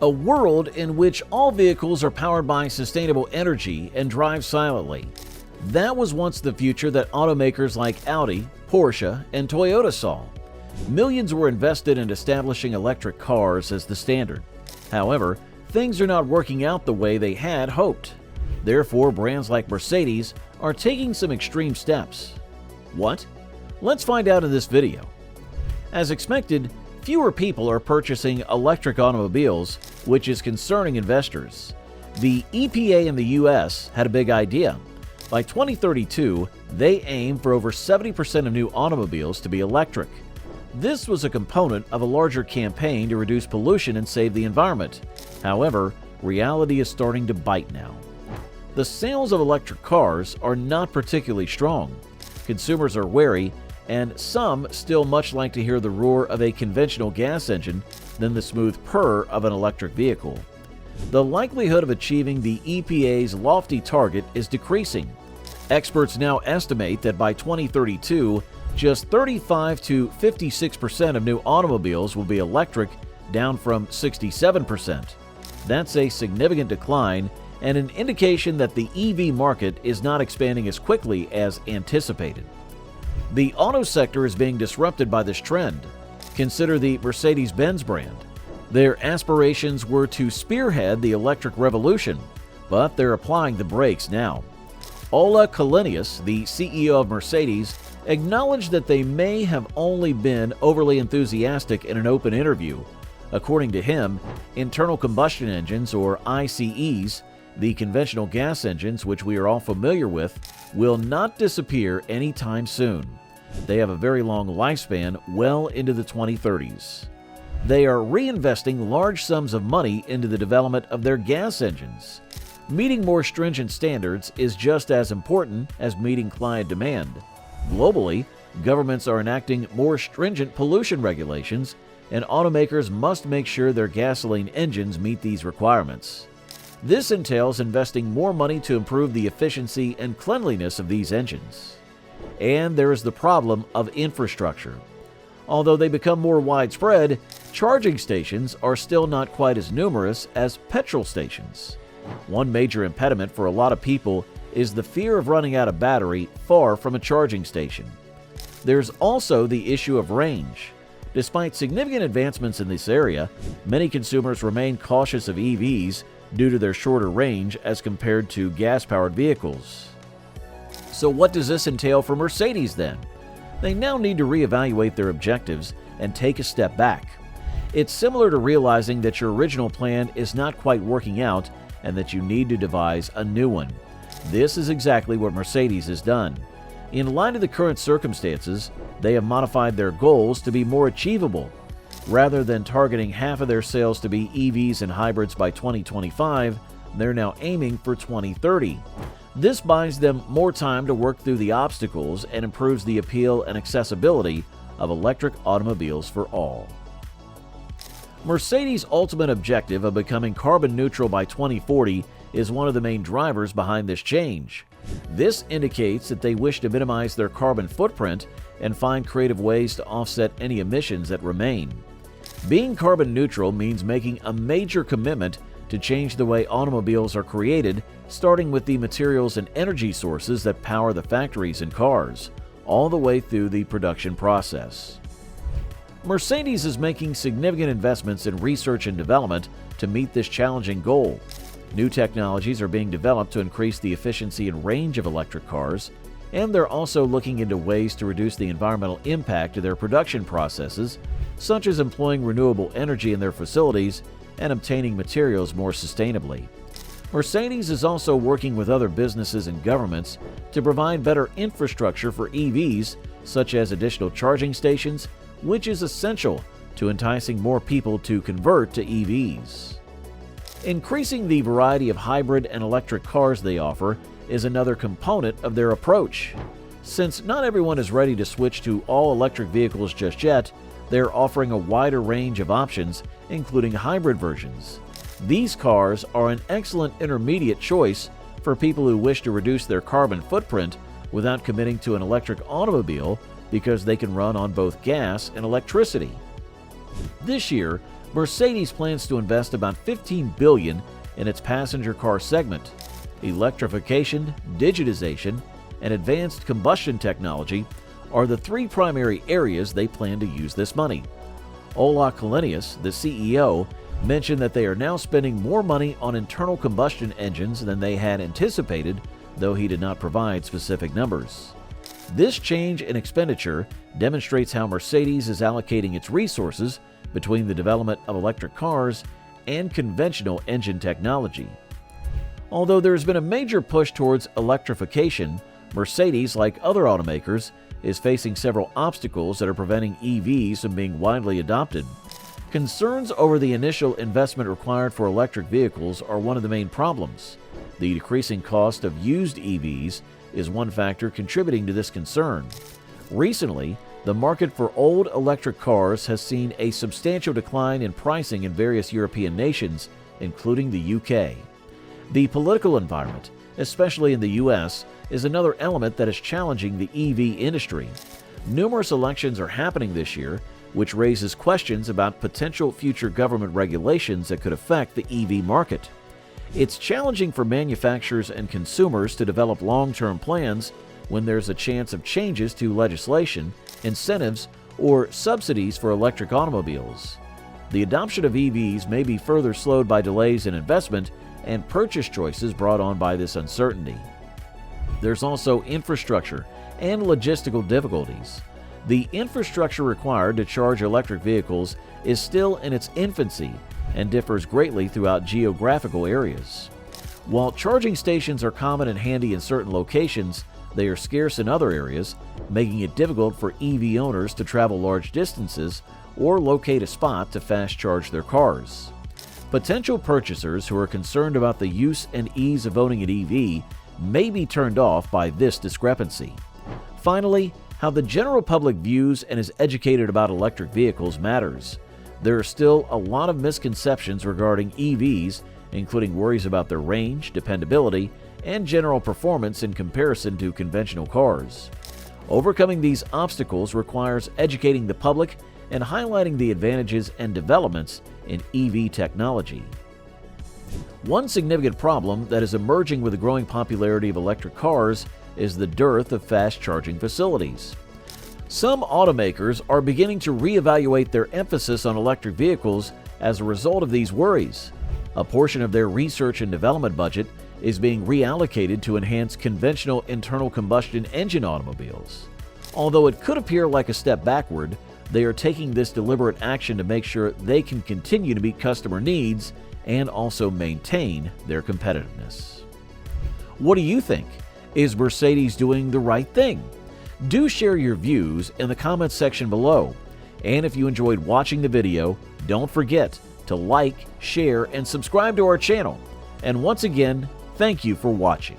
A world in which all vehicles are powered by sustainable energy and drive silently. That was once the future that automakers like Audi, Porsche, and Toyota saw. Millions were invested in establishing electric cars as the standard. However, things are not working out the way they had hoped. Therefore, brands like Mercedes are taking some extreme steps. What? Let's find out in this video. As expected, fewer people are purchasing electric automobiles, which is concerning investors. The EPA in the US had a big idea. By 2032, they aim for over 70% of new automobiles to be electric. This was a component of a larger campaign to reduce pollution and save the environment. However, reality is starting to bite now. The sales of electric cars are not particularly strong. Consumers are wary, and some still much like to hear the roar of a conventional gas engine than the smooth purr of an electric vehicle. The likelihood of achieving the EPA's lofty target is decreasing. Experts now estimate that by 2032, just 35 to 56% of new automobiles will be electric, down from 67%. That's a significant decline and an indication that the EV market is not expanding as quickly as anticipated. The auto sector is being disrupted by this trend. Consider the Mercedes-Benz brand. Their aspirations were to spearhead the electric revolution, but they're applying the brakes now. Ola Kalinius, the CEO of Mercedes, acknowledged that they may have only been overly enthusiastic in an open interview. According to him, internal combustion engines, or ICEs, the conventional gas engines which we are all familiar with, will not disappear anytime soon. They have a very long lifespan, well into the 2030s. They are reinvesting large sums of money into the development of their gas engines. Meeting more stringent standards is just as important as meeting client demand. Globally, governments are enacting more stringent pollution regulations, and automakers must make sure their gasoline engines meet these requirements. This entails investing more money to improve the efficiency and cleanliness of these engines. And there is the problem of infrastructure. Although they become more widespread, charging stations are still not quite as numerous as petrol stations. One major impediment for a lot of people is the fear of running out of battery far from a charging station. There's also the issue of range. Despite significant advancements in this area, many consumers remain cautious of EVs due to their shorter range as compared to gas-powered vehicles. So what does this entail for Mercedes then? They now need to reevaluate their objectives and take a step back. It's similar to realizing that your original plan is not quite working out and that you need to devise a new one. This is exactly what Mercedes has done. In light of the current circumstances, they have modified their goals to be more achievable. Rather than targeting half of their sales to be EVs and hybrids by 2025, they're now aiming for 2030. This buys them more time to work through the obstacles and improves the appeal and accessibility of electric automobiles for all. Mercedes' ultimate objective of becoming carbon neutral by 2040 is one of the main drivers behind this change. This indicates that they wish to minimize their carbon footprint and find creative ways to offset any emissions that remain. Being carbon neutral means making a major commitment to change the way automobiles are created, starting with the materials and energy sources that power the factories and cars, all the way through the production process. Mercedes is making significant investments in research and development to meet this challenging goal. New technologies are being developed to increase the efficiency and range of electric cars, and they're also looking into ways to reduce the environmental impact of their production processes, such as employing renewable energy in their facilities and obtaining materials more sustainably. Mercedes is also working with other businesses and governments to provide better infrastructure for EVs, such as additional charging stations, which is essential to enticing more people to convert to EVs. Increasing the variety of hybrid and electric cars they offer is another component of their approach. Since not everyone is ready to switch to all-electric vehicles just yet, they're offering a wider range of options, including hybrid versions. These cars are an excellent intermediate choice for people who wish to reduce their carbon footprint without committing to an electric automobile because they can run on both gas and electricity. This year, Mercedes plans to invest about $15 billion in its passenger car segment. Electrification, digitization, and advanced combustion technology are the three primary areas they plan to use this money. Ola Kalenius, the CEO, mentioned that they are now spending more money on internal combustion engines than they had anticipated, though he did not provide specific numbers. This change in expenditure demonstrates how Mercedes is allocating its resources between the development of electric cars and conventional engine technology. Although there has been a major push towards electrification, Mercedes, like other automakers, is facing several obstacles that are preventing EVs from being widely adopted. Concerns over the initial investment required for electric vehicles are one of the main problems. The decreasing cost of used EVs is one factor contributing to this concern. Recently, the market for old electric cars has seen a substantial decline in pricing in various European nations, including the UK. The political environment, especially in the US, is another element that is challenging the EV industry. Numerous elections are happening this year, which raises questions about potential future government regulations that could affect the EV market. It's challenging for manufacturers and consumers to develop long-term plans when there's a chance of changes to legislation, incentives, or subsidies for electric automobiles. The adoption of EVs may be further slowed by delays in investment and purchase choices brought on by this uncertainty. There's also infrastructure and logistical difficulties. The infrastructure required to charge electric vehicles is still in its infancy and differs greatly throughout geographical areas. While charging stations are common and handy in certain locations, they are scarce in other areas, making it difficult for EV owners to travel large distances or locate a spot to fast charge their cars. Potential purchasers who are concerned about the use and ease of owning an EV may be turned off by this discrepancy. Finally, how the general public views and is educated about electric vehicles matters. There are still a lot of misconceptions regarding EVs, including worries about their range, dependability, and general performance in comparison to conventional cars. Overcoming these obstacles requires educating the public and highlighting the advantages and developments in EV technology. One significant problem that is emerging with the growing popularity of electric cars is the dearth of fast charging facilities. Some automakers are beginning to reevaluate their emphasis on electric vehicles as a result of these worries. A portion of their research and development budget is being reallocated to enhance conventional internal combustion engine automobiles. Although it could appear like a step backward, they are taking this deliberate action to make sure they can continue to meet customer needs and also maintain their competitiveness. What do you think? Is Mercedes doing the right thing? Do share your views in the comments section below. And if you enjoyed watching the video, don't forget to like, share, and subscribe to our channel. And once again, thank you for watching.